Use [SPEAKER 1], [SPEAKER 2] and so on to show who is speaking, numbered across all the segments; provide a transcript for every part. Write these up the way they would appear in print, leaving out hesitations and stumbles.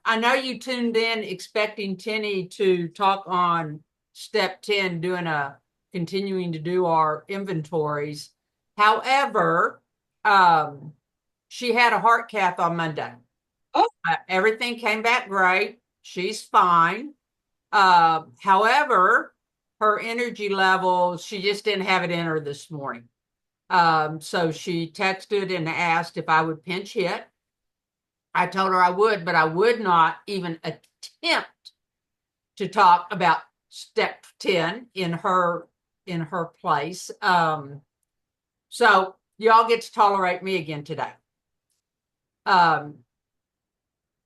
[SPEAKER 1] I know you tuned in expecting Tennie to talk on step 10, continuing to do our inventories. However, she had a heart cath on Monday.
[SPEAKER 2] Oh,
[SPEAKER 1] Everything came back great. She's fine. However, her energy level, she just didn't have it in her this morning. So she texted and asked if I would pinch hit. I told her I would, but I would not even attempt to talk about step 10 in her place. So y'all get to tolerate me again today. Um,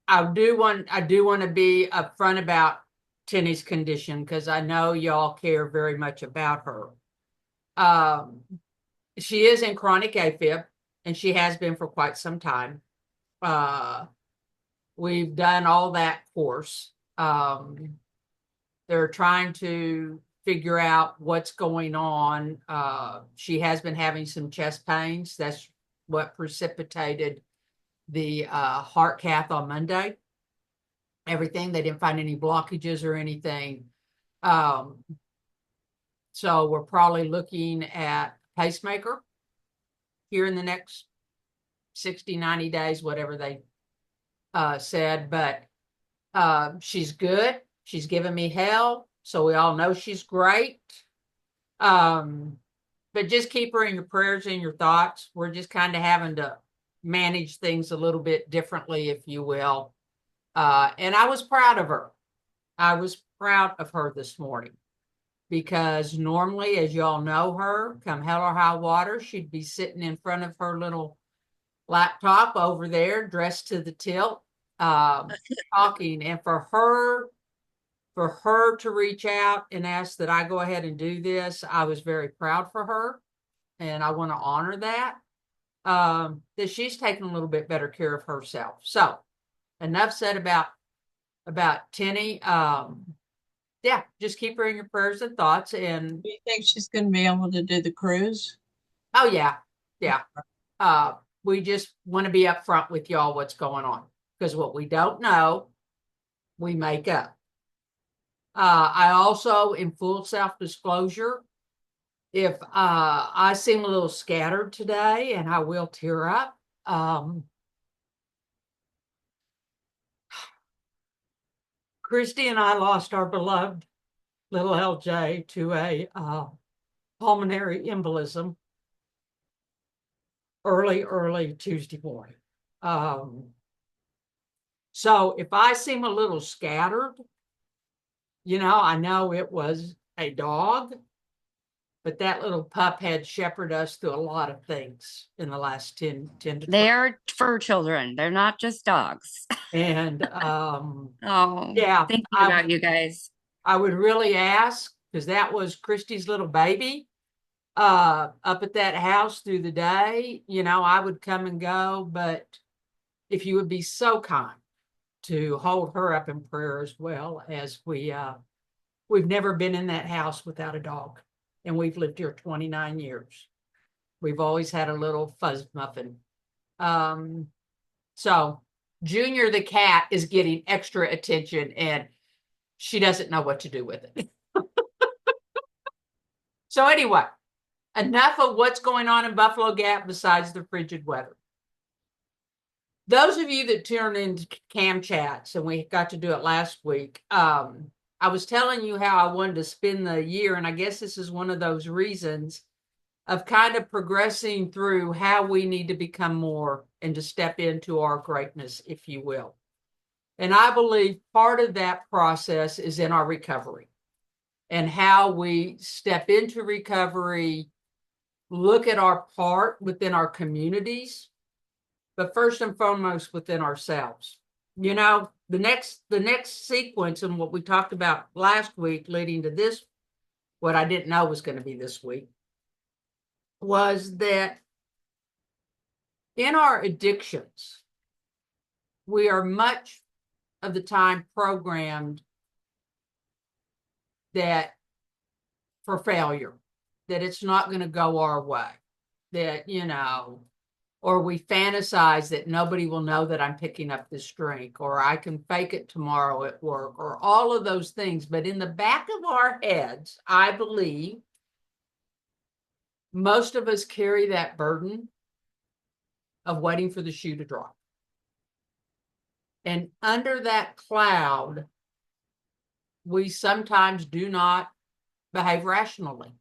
[SPEAKER 1] I do want to be upfront about Tennie's condition because I know y'all care very much about her. Um, she is in chronic AFib, and she has been for quite some time. We've done all that course. They're trying to figure out what's going on. She has been having some chest pains. That's what precipitated the heart cath on Monday. Everything, they didn't find any blockages or anything. So we're probably looking at pacemaker here in the next 60, 90 days, whatever they said. But she's good. She's giving me hell. So we all know she's great. But just keep her in your prayers and your thoughts. We're just kind of having to manage things a little bit differently, if you will. And I was proud of her. I was proud of her this morning because normally, as y'all know her, come hell or high water, she'd be sitting in front of her little laptop over there, dressed to the tilt, talking. And for her to reach out and ask that I go ahead and do this, I was very proud for her, and I want to honor that. That she's taking a little bit better care of herself. So, enough said about Tennie. Yeah, just keep her in your prayers and thoughts. And
[SPEAKER 2] do you think she's going to be able to do the cruise?
[SPEAKER 1] oh yeah, yeah. Uh, we just want to be upfront with y'all what's going on because what we don't know, we make up. I also, in full self-disclosure, if I seem a little scattered today and I will tear up, Christy and I lost our beloved little LJ to a pulmonary embolism early Tuesday morning. So if I seem a little scattered, I know it was a dog, but that little pup had shepherded us through a lot of things in the last 10 to
[SPEAKER 3] They
[SPEAKER 1] 12.
[SPEAKER 3] are fur children. They're not just dogs.
[SPEAKER 1] And
[SPEAKER 3] Oh,
[SPEAKER 1] yeah,
[SPEAKER 3] thinking
[SPEAKER 1] I
[SPEAKER 3] about you guys.
[SPEAKER 1] I would really ask, because that was Christy's little baby, up at that house through the day. I would come and go, but if you would be so kind to hold her up in prayer as well, as we've never been in that house without a dog, and we've lived here 29 years. We've always had a little fuzz muffin. So Junior the cat is getting extra attention, and she doesn't know what to do with it. So anyway, enough of what's going on in Buffalo Gap besides the frigid weather. Those of you that tune into cam chats, and we got to do it last week, I was telling you how I wanted to spend the year, and I guess this is one of those reasons of kind of progressing through how we need to become more and to step into our greatness, if you will. And I believe part of that process is in our recovery and how we step into recovery, look at our part within our communities, but first and foremost within ourselves. The next sequence and what we talked about last week leading to this, what I didn't know was going to be this week, was that in our addictions, we are much of the time programmed that for failure, that it's not going to go our way, that, or we fantasize that nobody will know that I'm picking up this drink, or I can fake it tomorrow at work, or all of those things. But in the back of our heads, I believe most of us carry that burden of waiting for the shoe to drop. And under that cloud, we sometimes do not behave rationally,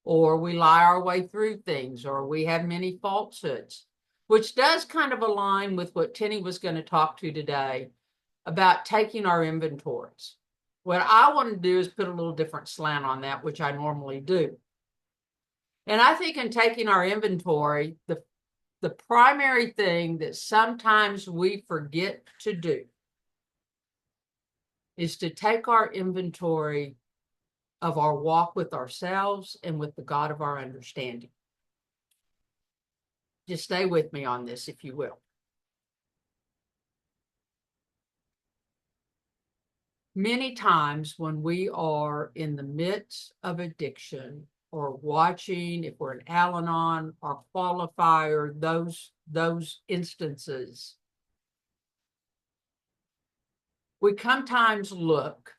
[SPEAKER 1] or we lie our way through things, or we have many falsehoods, which does kind of align with what Tennie was going to talk to today about taking our inventories. What I want to do is put a little different slant on that, which I normally do. And I think in taking our inventory, the primary thing that sometimes we forget to do is to take our inventory of our walk with ourselves and with the God of our understanding. Just stay with me on this, if you will. Many times when we are in the midst of addiction, or watching, if we're an Al-Anon or qualifier, those instances, we sometimes look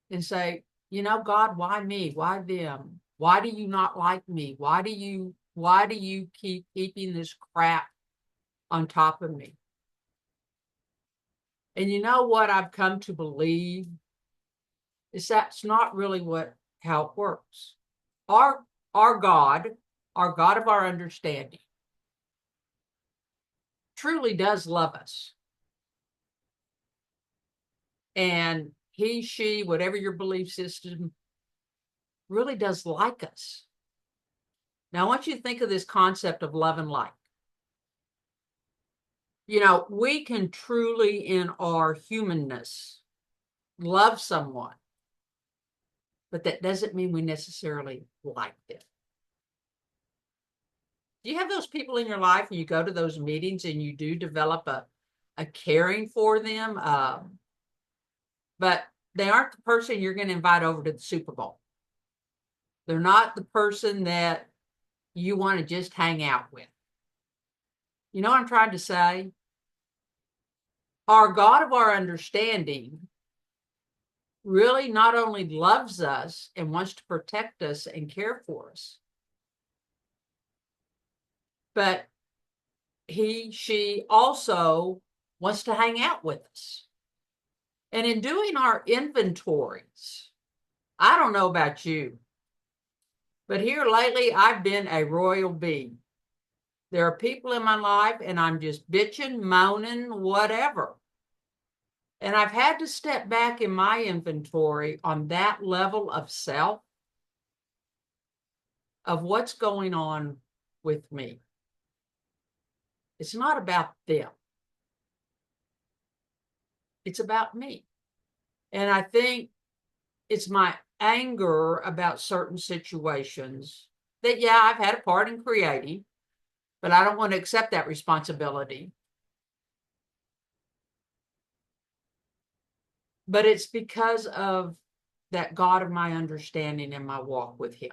[SPEAKER 1] and say, you know, God, why me? Why them? Why do you not like me? Why do you keep keeping this crap on top of me? And you know what I've come to believe is that's not really how it works. Our God, our God of our understanding, truly does love us. And he, she, whatever your belief system, really does like us. Now, I want you to think of this concept of love and like. You know, we can truly, in our humanness, love someone, but that doesn't mean we necessarily like them. Do you have those people in your life and you go to those meetings and you do develop a caring for them, but they aren't the person you're going to invite over to the Super Bowl? They're not the person that you want to just hang out with. You know what I'm trying to say? Our God of our understanding really not only loves us and wants to protect us and care for us, but he, she also wants to hang out with us. And in doing our inventories, I don't know about you, but here lately I've been a royal bee. There are people in my life and I'm just bitching, moaning, whatever. And I've had to step back in my inventory on that level of self, of what's going on with me. It's not about them. It's about me. And I think it's my anger about certain situations that, yeah, I've had a part in creating, but I don't want to accept that responsibility. But it's because of that God of my understanding and my walk with him.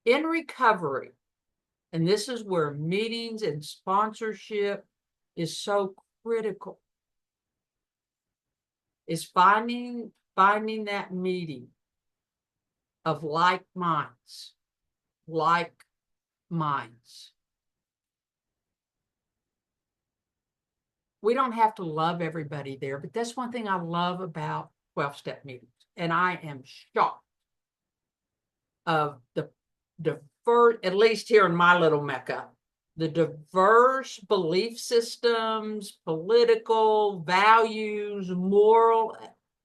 [SPEAKER 1] In recovery, and this is where meetings and sponsorship is so critical, is finding that meeting of like minds. We don't have to love everybody there, but that's one thing I love about 12-step meetings. And I am shocked of the diverse, at least here in my little Mecca, the diverse belief systems, political values, moral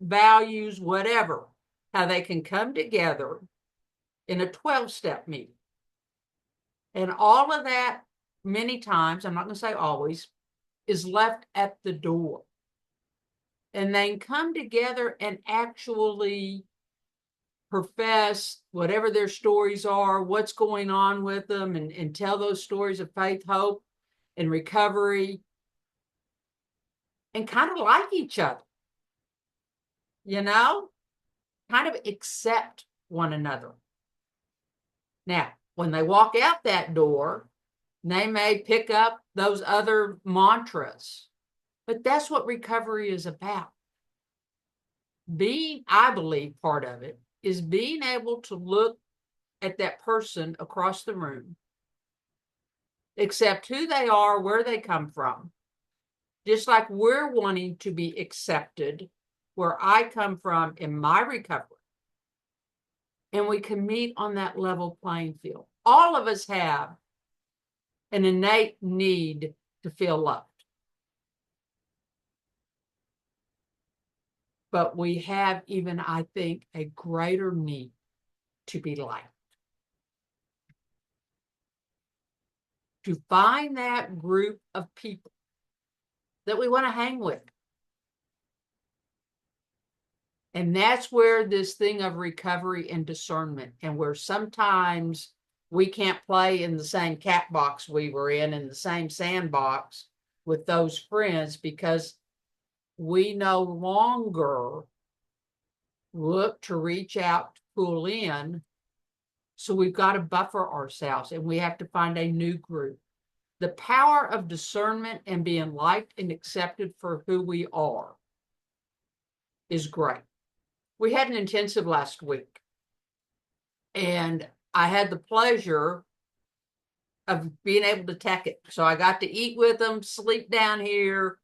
[SPEAKER 1] values, whatever, how they can come together in a 12-step meeting. And all of that, many times, I'm not going to say always, is left at the door. And they come together and actually profess whatever their stories are, what's going on with them, and tell those stories of faith, hope, and recovery, and kind of like each other, you know, kind of accept one another. Now, when they walk out that door, they may pick up those other mantras, but that's what recovery is about. I believe part of it is being able to look at that person across the room, accept who they are, where they come from, just like we're wanting to be accepted where I come from in my recovery. And we can meet on that level playing field. All of us have an innate need to feel loved. But we have even, I think, a greater need to be liked. To find that group of people that we want to hang with. And that's where this thing of recovery and discernment, and where sometimes we can't play in the same cat box we were in the same sandbox with those friends, because we no longer look to reach out to pull in. So we've got to buffer ourselves, and we have to find a new group. The power of discernment and being liked and accepted for who we are is great. We had an intensive last week, and I had the pleasure of being able to tech it. So I got to eat with them, sleep down here,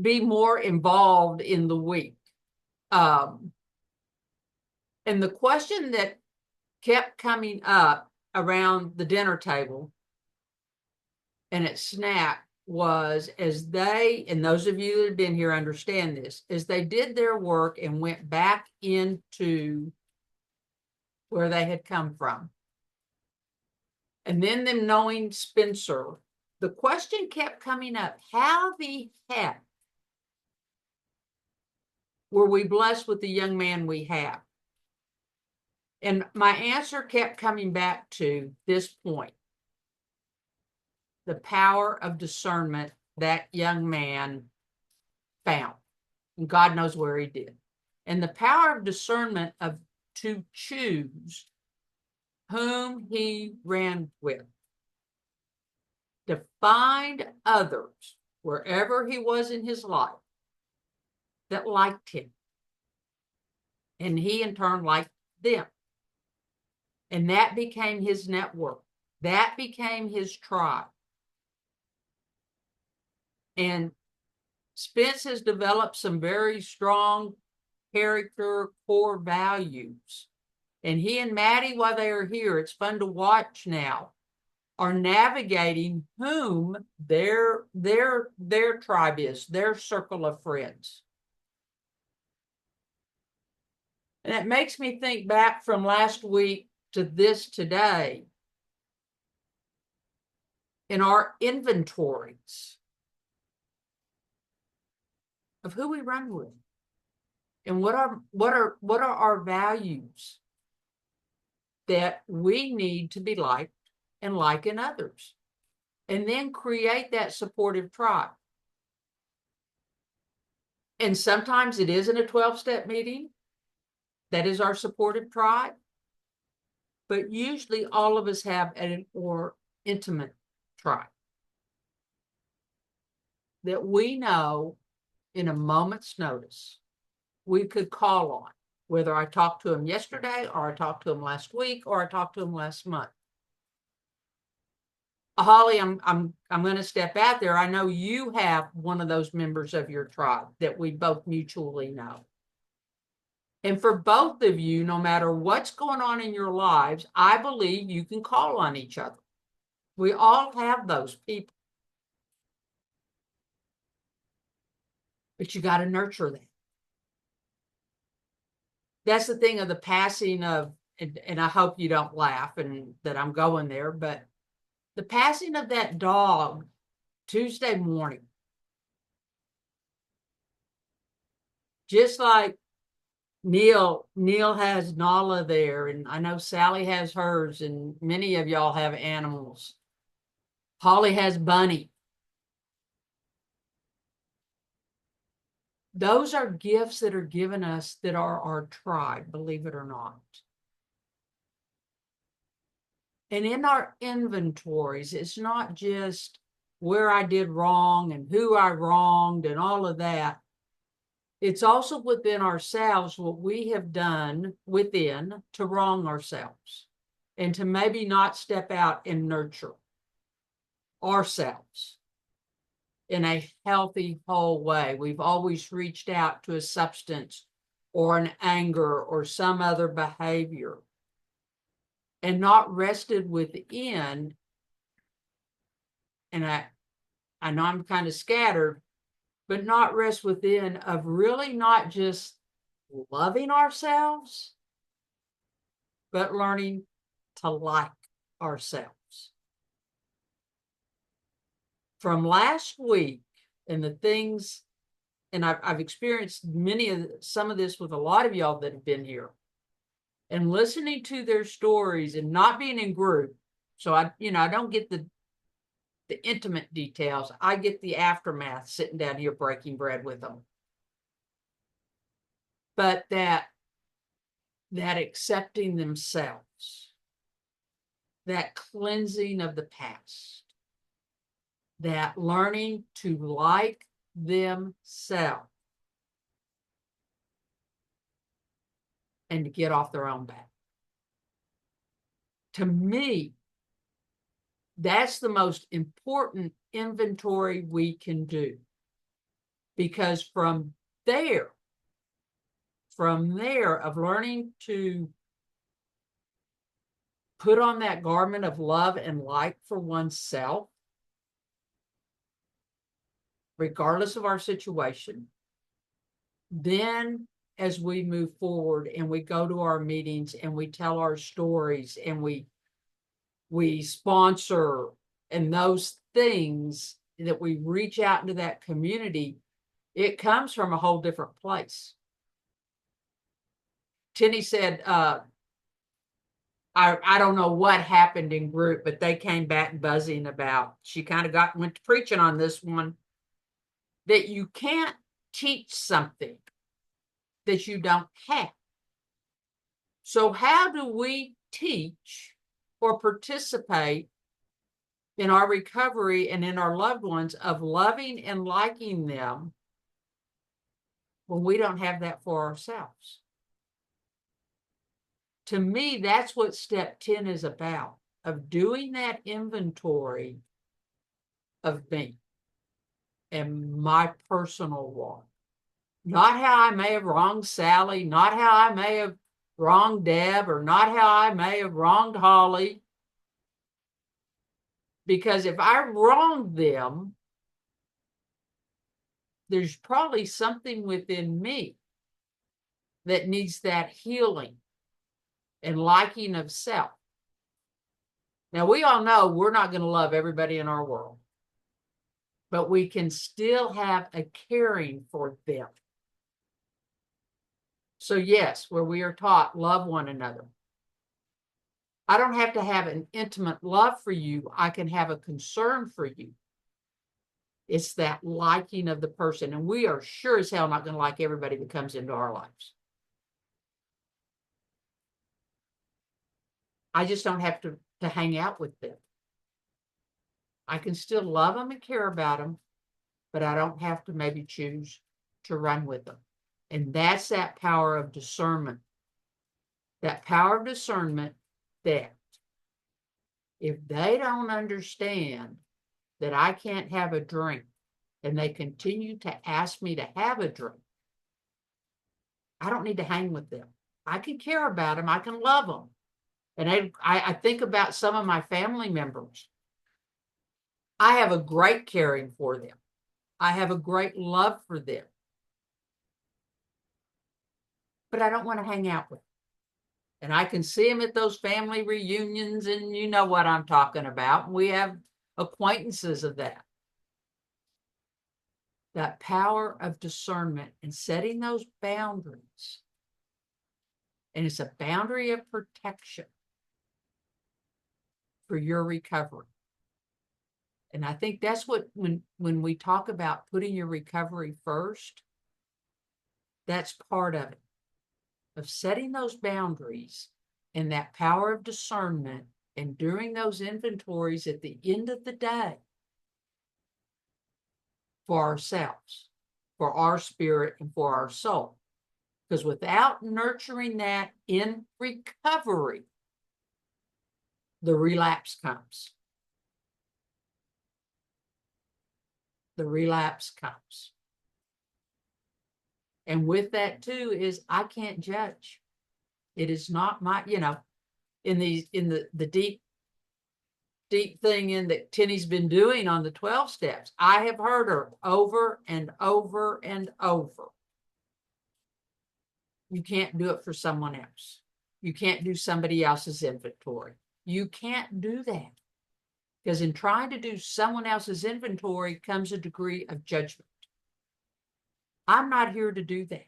[SPEAKER 1] be more involved in the week. And the question that kept coming up around the dinner table and at snack was, as they, and those of you that have been here understand this, as they did their work and went back into where they had come from, and then them knowing Spencer, the question kept coming up: how the heck were we blessed with the young man we have? And my answer kept coming back to this point: the power of discernment that young man found, and God knows where he did, and the power of discernment of to choose whom he ran with, to find others wherever he was in his life that liked him, and he in turn liked them, and that became his network, that became his tribe. And Spence has developed some very strong character core values. And he and Maddie, while they are here, it's fun to watch now, are navigating whom their tribe is, their circle of friends. And it makes me think back from last week to this today in our inventories of who we run with, and what are our values that we need to be liked and like in others, and then create that supportive tribe. And sometimes it isn't a 12-step meeting that is our supportive tribe, but usually all of us have an or intimate tribe that we know in a moment's notice we could call on, whether I talked to him yesterday, or I talked to him last week, or I talked to him last month. Holly, I'm going to step out there. I know you have one of those members of your tribe that we both mutually know. And for both of you, no matter what's going on in your lives, I believe you can call on each other. We all have those people. But you got to nurture them. That's the thing of the passing of, and I hope you don't laugh and that I'm going there, but the passing of that dog Tuesday morning, just like Neil has Nala there, and I know Sally has hers, and many of y'all have animals. Holly has Bunny. Those are gifts that are given us that are our tribe, believe it or not. And in our inventories, it's not just where I did wrong and who I wronged and all of that. It's also within ourselves what we have done within to wrong ourselves and to maybe not step out and nurture ourselves in a healthy, whole way. We've always reached out to a substance or an anger or some other behavior and not rested within. And I know I'm kind of scattered, but not rest within of really not just loving ourselves, but learning to like ourselves. From last week and the things, and I've experienced some of this with a lot of y'all that have been here, and listening to their stories and not being in group. So I don't get the intimate details. I get the aftermath sitting down here breaking bread with them. But that accepting themselves, that cleansing of the past, that learning to like themselves and to get off their own back. To me, that's the most important inventory we can do. Because from there of learning to put on that garment of love and light for oneself, regardless of our situation, then as we move forward and we go to our meetings and we tell our stories and we sponsor and those things that we reach out into that community, it comes from a whole different place. Tennie said, I don't know what happened in group, but they came back buzzing about, she kind of went to preaching on this one, that you can't teach something that you don't have. So how do we teach or participate in our recovery and in our loved ones of loving and liking them when we don't have that for ourselves? To me, that's what step 10 is about, of doing that inventory of me and my personal walk. Not how I may have wronged Sally, not how I may have wronged Deb, or not how I may have wronged Holly. Because if I wronged them, there's probably something within me that needs that healing and liking of self. Now, we all know we're not going to love everybody in our world, but we can still have a caring for them. So yes, where we are taught, love one another. I don't have to have an intimate love for you. I can have a concern for you. It's that liking of the person. And we are sure as hell not going to like everybody that comes into our lives. I just don't have to hang out with them. I can still love them and care about them, but I don't have to maybe choose to run with them. And that's that power of discernment. That power of discernment that if they don't understand that I can't have a drink and they continue to ask me to have a drink, I don't need to hang with them. I can care about them. I can love them. And I think about some of my family members. I have a great caring for them. I have a great love for them. But I don't want to hang out with them. And I can see them at those family reunions, and you know what I'm talking about. We have acquaintances of that. That power of discernment and setting those boundaries. And it's a boundary of protection for your recovery. And I think that's what, when we talk about putting your recovery first, that's part of it, of setting those boundaries and that power of discernment And during those inventories at the end of the day, for ourselves, for our spirit, and for our soul. Because without nurturing that in recovery, the relapse comes. The relapse comes. And with that too is I can't judge. It is not my, in the deep thing in that Tennie's been doing on the 12 steps. I have heard her over and over and over. You can't do it for someone else. You can't do somebody else's inventory. You can't do that. Because in trying to do someone else's inventory comes a degree of judgment. I'm not here to do that.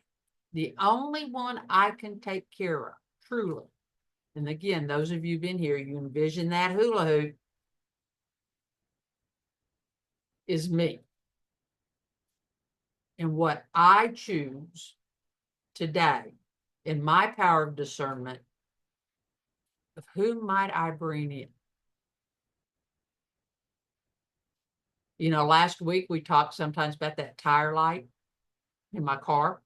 [SPEAKER 1] The only one I can take care of, truly. And again, those of you who've been here, you envision that hula hoop is me. And what I choose today in my power of discernment of who might I bring in. Last week we talked sometimes about that tire light in my car.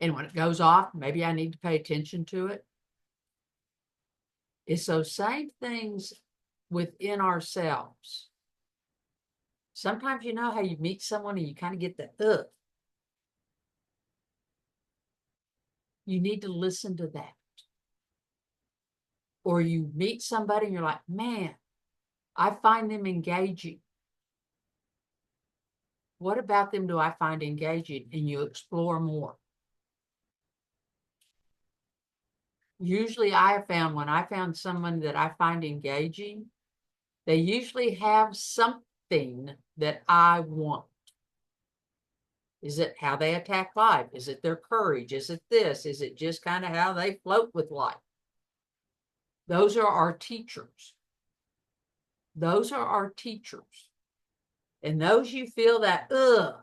[SPEAKER 1] And when it goes off, maybe I need to pay attention to it. It's those same things within ourselves. Sometimes how you meet someone and you kind of get the ugh. You need to listen to that. Or you meet somebody and you're like, man, I find them engaging. What about them do I find engaging? And you explore more. Usually I have found when I found someone that I find engaging, they usually have something that I want. Is it how they attack life? Is it their courage? Is it this? Is it just kind of how they float with life? Those are our teachers. Those are our teachers. And those you feel that, ugh.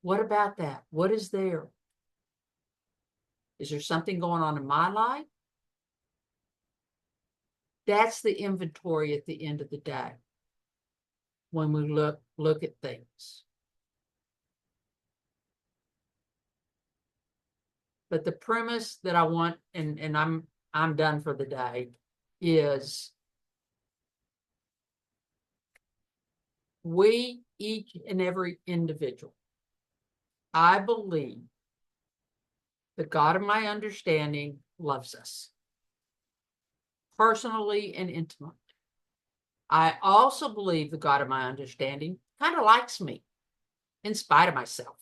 [SPEAKER 1] What about that? What is there? Is there something going on in my life? That's the inventory at the end of the day when we look at things. But the premise that I want, and I'm done for the day, is we, each and every individual, I believe the God of my understanding loves us personally and intimately. I also believe the God of my understanding kind of likes me in spite of myself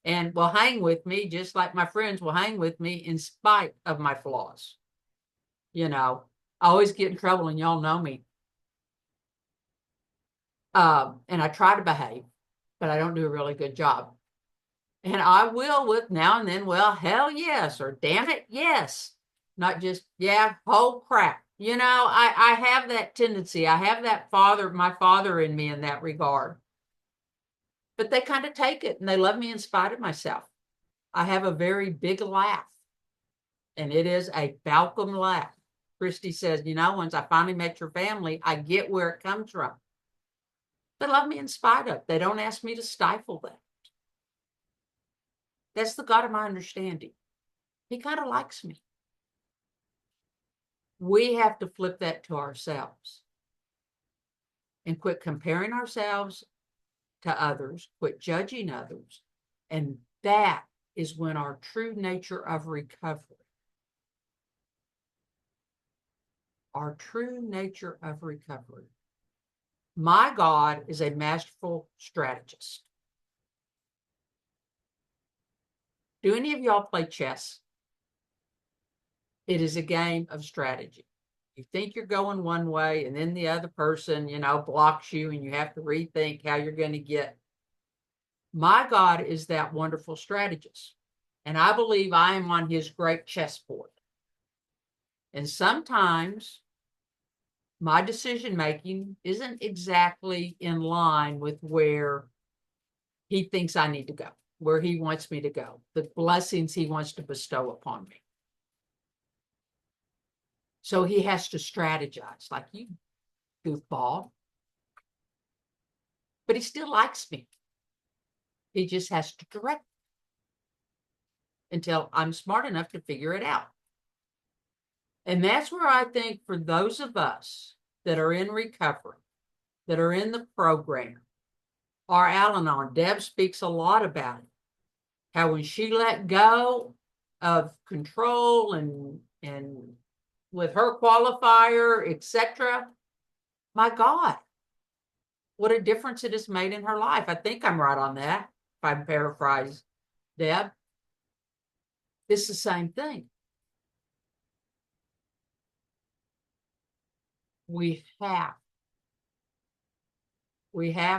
[SPEAKER 1] and will hang with me just like my friends will hang with me in spite of my flaws. I always get in trouble and y'all know me. And I try to behave, but I don't do a really good job. And I will with now and then, well, hell yes, or damn it, yes. Not just, yeah, whole crap. I have that tendency. I have that my father in me in that regard. But they kind of take it and they love me in spite of myself. I have a very big laugh. And it is a Balcom laugh. Christy says, once I finally met your family, I get where it comes from. They love me in spite of. They don't ask me to stifle that. That's the God of my understanding. He kind of likes me. We have to flip that to ourselves and quit comparing ourselves to others, quit judging others. And that is when our true nature of recovery, our true nature of recovery. My God is a masterful strategist. Do any of y'all play chess? It is a game of strategy. You think you're going one way and then the other person, blocks you and you have to rethink how you're going to get. My God is that wonderful strategist. And I believe I am on his great chessboard. And sometimes my decision-making isn't exactly in line with where he thinks I need to go, where he wants me to go, the blessings he wants to bestow upon me. So he has to strategize like you goofball. But he still likes me. He just has to direct until I'm smart enough to figure it out. And that's where I think for those of us that are in recovery, that are in the program, our Al-Anon, Deb speaks a lot about it. How when she let go of control and with her qualifier, etc., my God, what a difference it has made in her life. I think I'm right on that, if I paraphrase Deb. It's the same thing. We have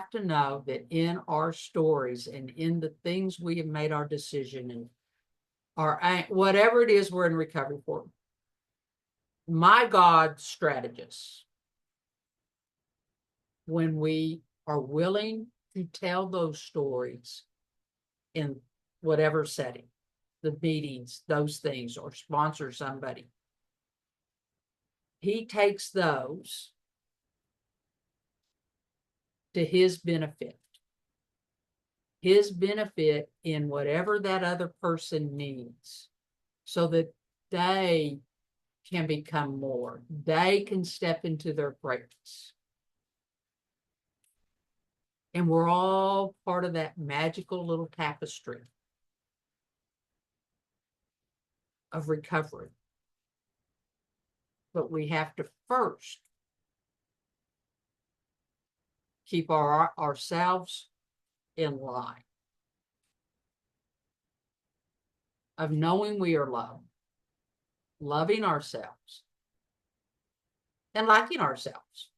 [SPEAKER 1] to know that in our stories and in the things we have made our decision in, our whatever it is we're in recovery for, my God strategists, when we are willing to tell those stories in whatever setting, the meetings, those things, or sponsor somebody, he takes those to his benefit in whatever that other person needs, so that they can become more, they can step into their greatness. And we're all part of that magical little tapestry of recovery. But we have to first keep ourselves in line of knowing we are loved, loving ourselves, and liking ourselves.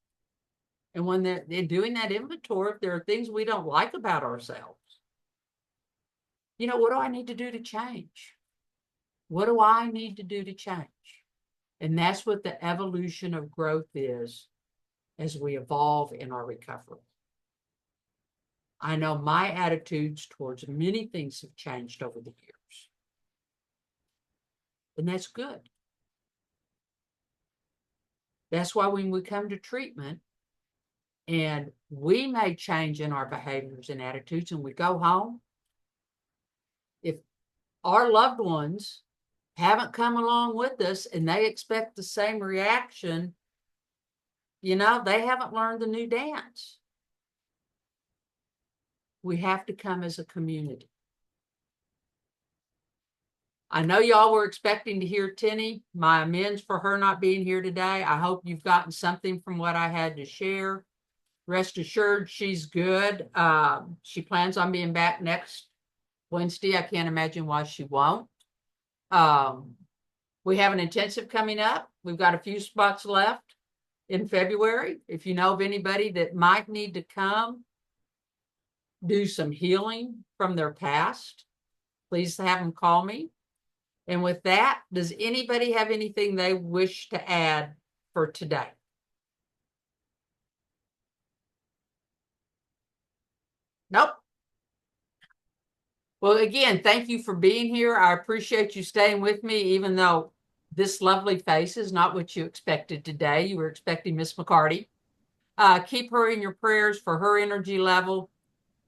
[SPEAKER 1] And when they're doing that inventory, if there are things we don't like about ourselves, what do I need to do to change? What do I need to do to change? And that's what the evolution of growth is as we evolve in our recovery. I know my attitudes towards many things have changed over the years. And that's good. That's why when we come to treatment and we may change in our behaviors and attitudes and we go home, if our loved ones haven't come along with us and they expect the same reaction, they haven't learned the new dance. We have to come as a community. I know y'all were expecting to hear Tennie. My amends for her not being here today. I hope you've gotten something from what I had to share. Rest assured, she's good. She plans on being back next Wednesday. I can't imagine why she won't. We have an intensive coming up. We've got a few spots left in February. If you know of anybody that might need to come do some healing from their past, please have them call me. And with that, does anybody have anything they wish to add for today? Nope. Well, again, thank you for being here. I appreciate you staying with me, even though this lovely face is not what you expected today. You were expecting Miss McCarty. Keep her in your prayers for her energy level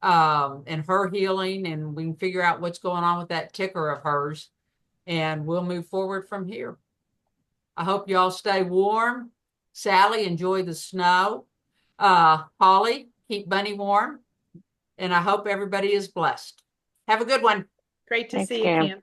[SPEAKER 1] and her healing, and we can figure out what's going on with that ticker of hers, and we'll move forward from here. I hope y'all stay warm. Sally, enjoy the snow. Holly, keep Bunny warm. And I hope everybody is blessed. Have a good one.
[SPEAKER 4] Great to
[SPEAKER 5] Thanks,
[SPEAKER 4] see you,
[SPEAKER 5] Cam.
[SPEAKER 4] Kim.